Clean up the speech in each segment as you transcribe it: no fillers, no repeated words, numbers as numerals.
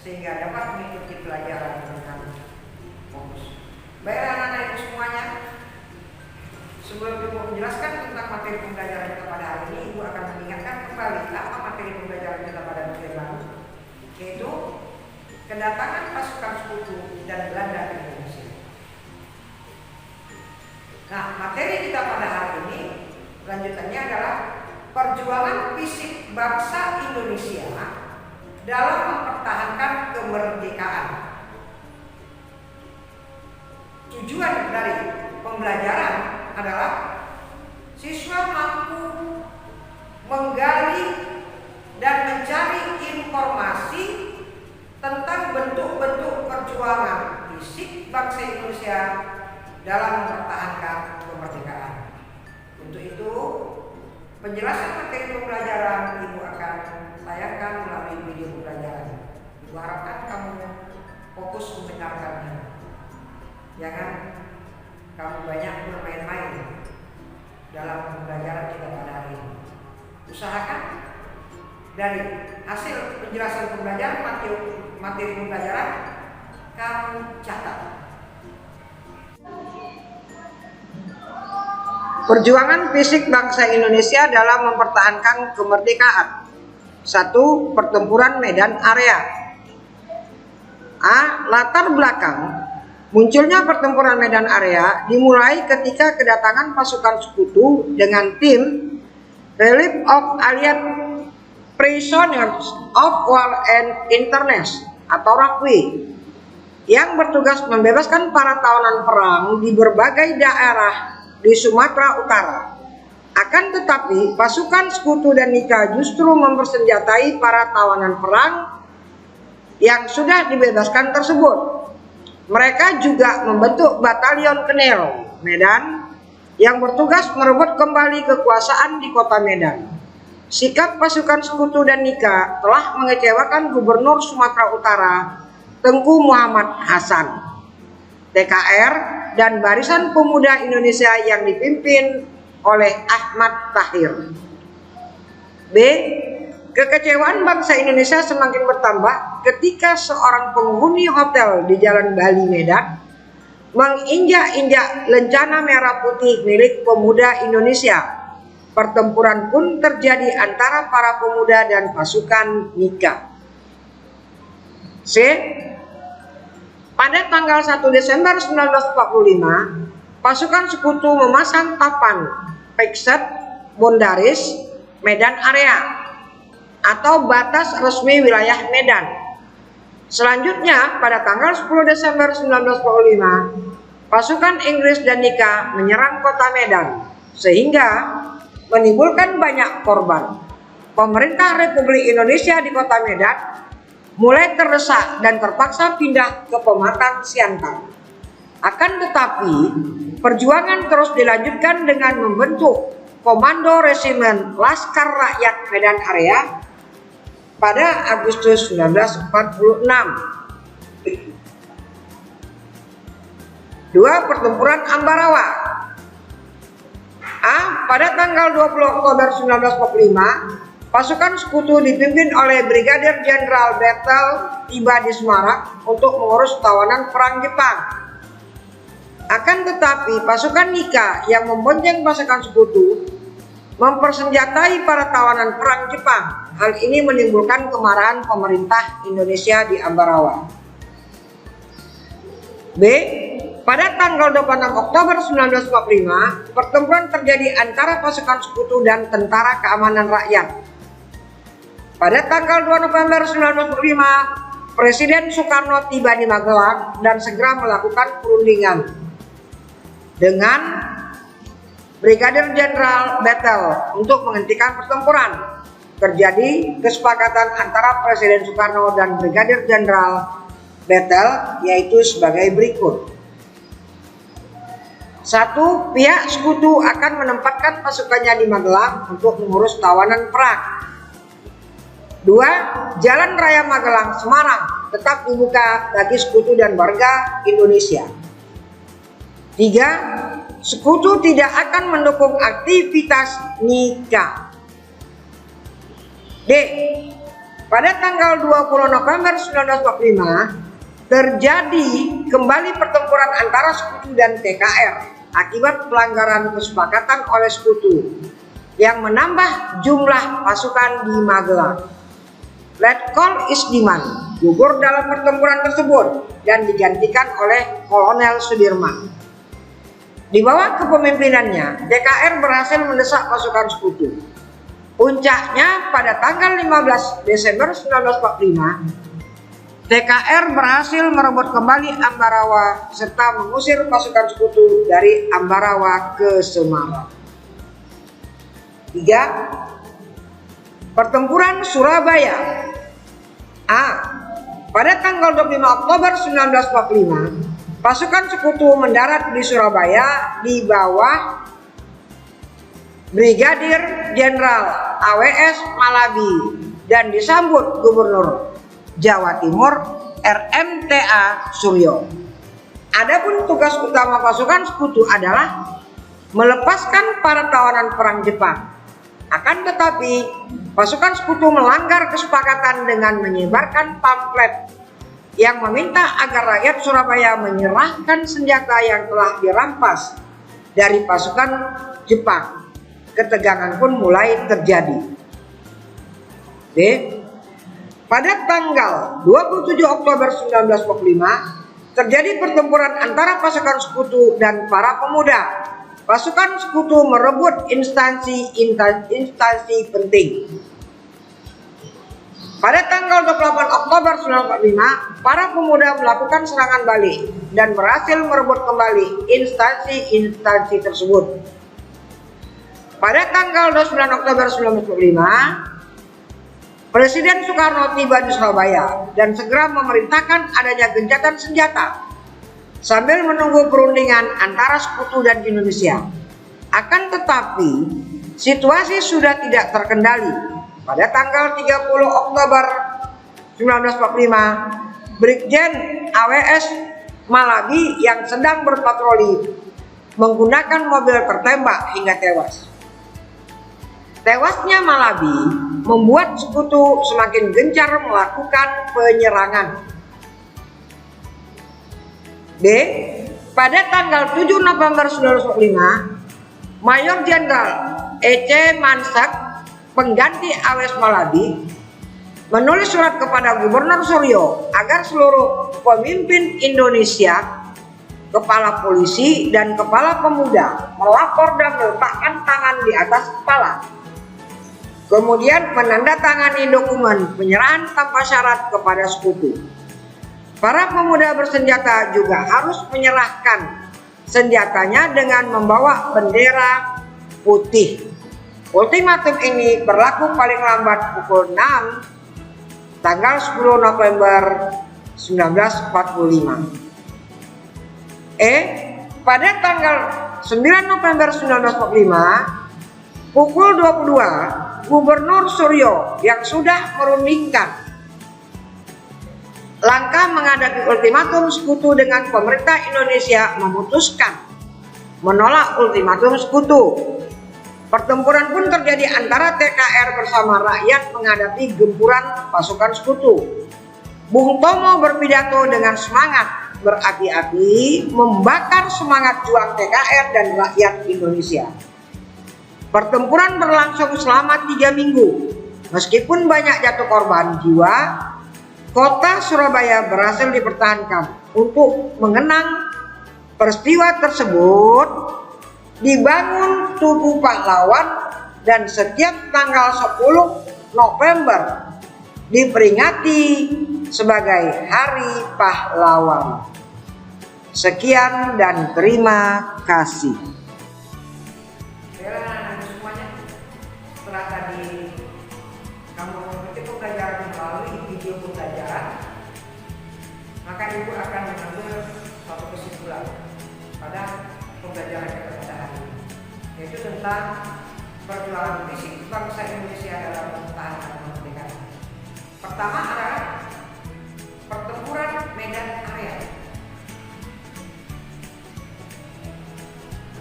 sehingga dapat mengikuti pelajaran dengan fokus. Baiklah anak-anak ibu semuanya, sebelum ibu menjelaskan tentang materi pembelajaran kita pada hari ini, ibu akan mengingatkan kembali apa materi pembelajaran kita pada minggu lalu, yaitu kedatangan pasukan sekutu dan Belanda ke Indonesia. Nah, materi kita pada hari ini lanjutannya adalah perjuangan fisik bangsa Indonesia dalam mempertahankan kemerdekaan. Tujuan dari pembelajaran adalah siswa mampu menggali dan mencari informasi tentang bentuk-bentuk perjuangan fisik bangsa Indonesia dalam mempertahankan kemerdekaan. Untuk itu, penjelasan materi pembelajaran ibu akan tayangkan melalui video pembelajaran. Ibu harapkan kamu fokus mendengarkannya. Jangan kamu banyak bermain-main dalam pembelajaran kita pada hari ini. Usahakan dari hasil penjelasan pembelajaran materi pembelajaran kamu catat. Perjuangan fisik bangsa Indonesia dalam mempertahankan kemerdekaan. 1. Pertempuran Medan Area. A. Latar belakang munculnya pertempuran Medan Area dimulai ketika kedatangan pasukan sekutu dengan tim Relief of Allied Prisoners of War and Internment atau RAPWI yang bertugas membebaskan para tawanan perang di berbagai daerah di Sumatera Utara. Akan tetapi pasukan sekutu dan Nika justru mempersenjatai para tawanan perang yang sudah dibebaskan tersebut. Mereka juga membentuk Batalion Kenel Medan yang bertugas merebut kembali kekuasaan di kota Medan. Sikap pasukan sekutu dan Nika telah mengecewakan Gubernur Sumatera Utara Tengku Muhammad Hasan, TKR, dan Barisan Pemuda Indonesia yang dipimpin oleh Ahmad Tahir. B. Kekecewaan bangsa Indonesia semakin bertambah ketika seorang penghuni hotel di Jalan Bali, Medan menginjak-injak lencana merah putih milik pemuda Indonesia. Pertempuran pun terjadi antara para pemuda dan pasukan Nika. C. Pada tanggal 1 Desember 1945, pasukan sekutu memasang papan Pekset Bondaris Medan Area atau batas resmi wilayah Medan. Selanjutnya, pada tanggal 10 Desember 1945, pasukan Inggris dan Nika menyerang kota Medan sehingga menimbulkan banyak korban. Pemerintah Republik Indonesia di kota Medan mulai terdesak dan terpaksa pindah ke Pematang Siantar. Akan tetapi, perjuangan terus dilanjutkan dengan membentuk Komando Resimen Laskar Rakyat Medan Area pada Agustus 1946. 2. Pertempuran Ambarawa. A. Pada tanggal 20 Oktober 1945, pasukan sekutu dipimpin oleh Brigadir Jenderal Bethel tiba di Semarang untuk mengurus tawanan perang Jepang. Akan tetapi pasukan Nika yang membonceng pasukan sekutu mempersenjatai para tawanan perang Jepang. Hal ini menimbulkan kemarahan pemerintah Indonesia di Ambarawa. B. Pada tanggal 26 Oktober 1945, pertempuran terjadi antara pasukan sekutu dan Tentara Keamanan Rakyat. Pada tanggal 2 November 1945, Presiden Soekarno tiba di Magelang dan segera melakukan perundingan dengan Brigadir Jenderal Bethel untuk menghentikan pertempuran. Terjadi kesepakatan antara Presiden Soekarno dan Brigadir Jenderal Bethel, yaitu sebagai berikut. 1. Pihak sekutu akan menempatkan pasukannya di Magelang untuk mengurus tawanan perang. 2. Jalan Raya Magelang Semarang tetap dibuka bagi sekutu dan warga Indonesia. 3. Sekutu tidak akan mendukung aktivitas Nika. D. pada tanggal 20 November 1945 terjadi kembali pertempuran antara Sekutu dan TKR akibat pelanggaran kesepakatan oleh Sekutu yang menambah jumlah pasukan di Magelang. Letkol Isdiman gugur dalam pertempuran tersebut dan digantikan oleh Kolonel Sudirman. Di bawah kepemimpinannya, TKR berhasil mendesak pasukan Sekutu. Puncaknya pada tanggal 15 Desember 1945, TKR berhasil merebut kembali Ambarawa serta mengusir pasukan Sekutu dari Ambarawa ke Semarang. 3. Pertempuran Surabaya. Pada tanggal 25 Oktober 1945, pasukan Sekutu mendarat di Surabaya di bawah Brigadir Jenderal AWS Malabi dan disambut Gubernur Jawa Timur RMTA Suryo. Adapun tugas utama pasukan Sekutu adalah melepaskan para tawanan perang Jepang. Akan tetapi, pasukan Sekutu melanggar kesepakatan dengan menyebarkan pamflet yang meminta agar rakyat Surabaya menyerahkan senjata yang telah dirampas dari pasukan Jepang. Ketegangan pun mulai terjadi. Pada tanggal 27 Oktober 1945 terjadi pertempuran antara pasukan Sekutu dan para pemuda. Pasukan Sekutu merebut instansi penting. Pada tanggal 28 Oktober 1945, para pemuda melakukan serangan balik dan berhasil merebut kembali instansi tersebut. Pada tanggal 29 Oktober 1945, Presiden Soekarno tiba di Surabaya dan segera memerintahkan adanya gencatan senjata sambil menunggu perundingan antara Sekutu dan Indonesia. Akan tetapi, situasi sudah tidak terkendali. Pada tanggal 30 Oktober 1945, Brigjen AWS Malabi yang sedang berpatroli menggunakan mobil tertembak hingga tewas. Tewasnya Malabi membuat Sekutu semakin gencar melakukan penyerangan. Pada tanggal 7 November 1945, Mayor Jenderal E.C. Mansak, pengganti AWS Malabi, menulis surat kepada Gubernur Suryo agar seluruh pemimpin Indonesia, kepala polisi dan kepala pemuda melapor dan meletakkan tangan di atas kepala. Kemudian menandatangani dokumen penyerahan tanpa syarat kepada Sekutu. Para pemuda bersenjata juga harus menyerahkan senjatanya dengan membawa bendera putih. Ultimatum ini berlaku paling lambat pukul 6 tanggal 10 November 1945. Pada tanggal 9 November 1945 pukul 22, Gubernur Suryo yang sudah merundingkan langkah menghadapi ultimatum Sekutu dengan pemerintah Indonesia memutuskan menolak ultimatum Sekutu. Pertempuran pun terjadi antara TKR bersama rakyat menghadapi gempuran pasukan Sekutu. Bung Tomo berpidato dengan semangat berapi-api membakar semangat juang TKR dan rakyat Indonesia. Pertempuran berlangsung selama 3 minggu. Meskipun banyak jatuh korban jiwa, kota Surabaya berhasil dipertahankan. Untuk mengenang peristiwa tersebut, dibangun Tugu Pahlawan dan setiap tanggal 10 November diperingati sebagai Hari Pahlawan. Sekian dan terima kasih. Setelah tadi kamu mengikuti pembelajaran melalui video pembelajaran, maka ibu akan mengambil suatu kesimpulan pada pembelajaran kita pada hari ini, yaitu tentang perjuangan fisik bangsa Indonesia dalam mempertahankan kemerdekaan. Pertama adalah pertempuran Medan Area.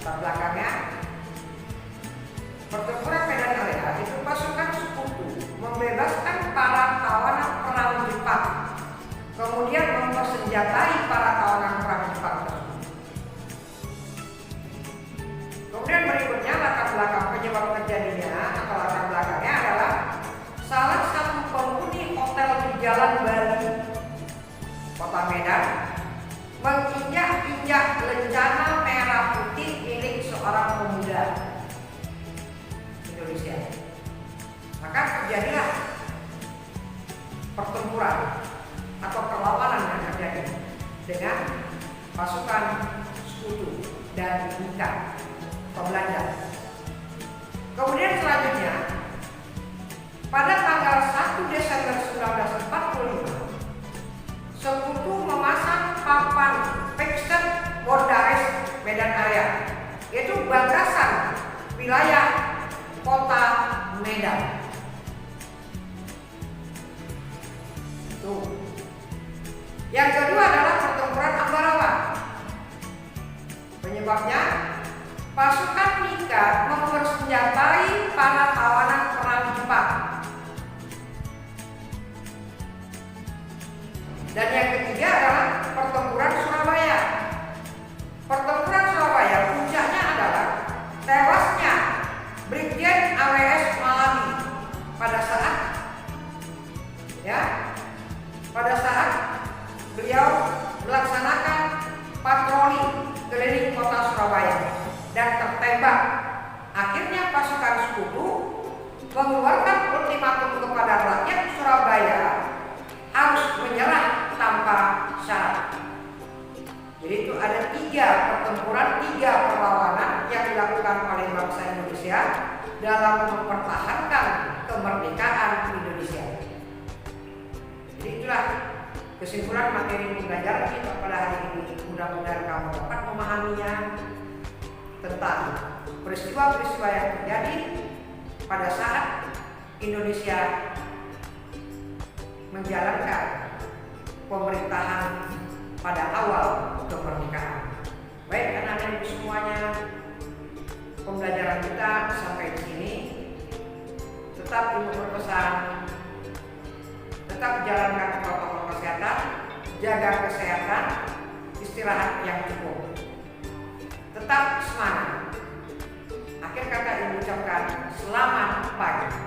Latar belakangnya, pertempuran Medan Area itu pasukan Sekutu membebaskan para tawanan mensenjatai para tawanan perang Jepang tersebut. Kemudian berikutnya latar belakang penyebab terjadinya atau latar belakangnya adalah salah satu penghuni hotel di Jalan Bali, Kota Medan, menginjak-injak lencana merah putih milik seorang pemuda Indonesia. Maka terjadilah pertempuran atau perlawanan yang terjadi dengan pasukan Sekutu dan Mika pembelanja. Kemudian selanjutnya pada tanggal 1 Desember 1945 Sekutu memasang papan fixed bordares Medan Area, yaitu batasan wilayah kota Medan. Tuh. Yang kedua adalah pertempuran Ambarawa. Penyebabnya pasukan Mika mempersenjatai para tawanan perang Jepang. Dan yang ketiga adalah pertempuran Surabaya. Pertempuran Surabaya puncaknya adalah tewasnya Brigjen AWS Malabi pada saat beliau melaksanakan patroli keliling kota Surabaya dan tertembak. Akhirnya pasukan Sekutu mengeluarkan ultimatum kepada rakyat Surabaya harus menyerah tanpa syarat. Jadi itu ada 3 pertempuran, 3 perlawanan yang dilakukan oleh bangsa Indonesia dalam mempertahankan kemerdekaan Indonesia. Jadi itulah kesimpulan materi pembelajaran kita pada hari ini. Mudah-mudahan kamu dapat memahaminya tentang peristiwa-peristiwa yang terjadi pada saat Indonesia menjalankan pemerintahan pada awal kemerdekaan. Baik anak-anak ibu semuanya, pembelajaran kita sampai di sini. Tetap ibu berpesan, tetap jalankan protokol kesehatan, jaga kesehatan, istirahat yang cukup, tetap semangat. Akhir kata ibu ucapkan selamat pagi.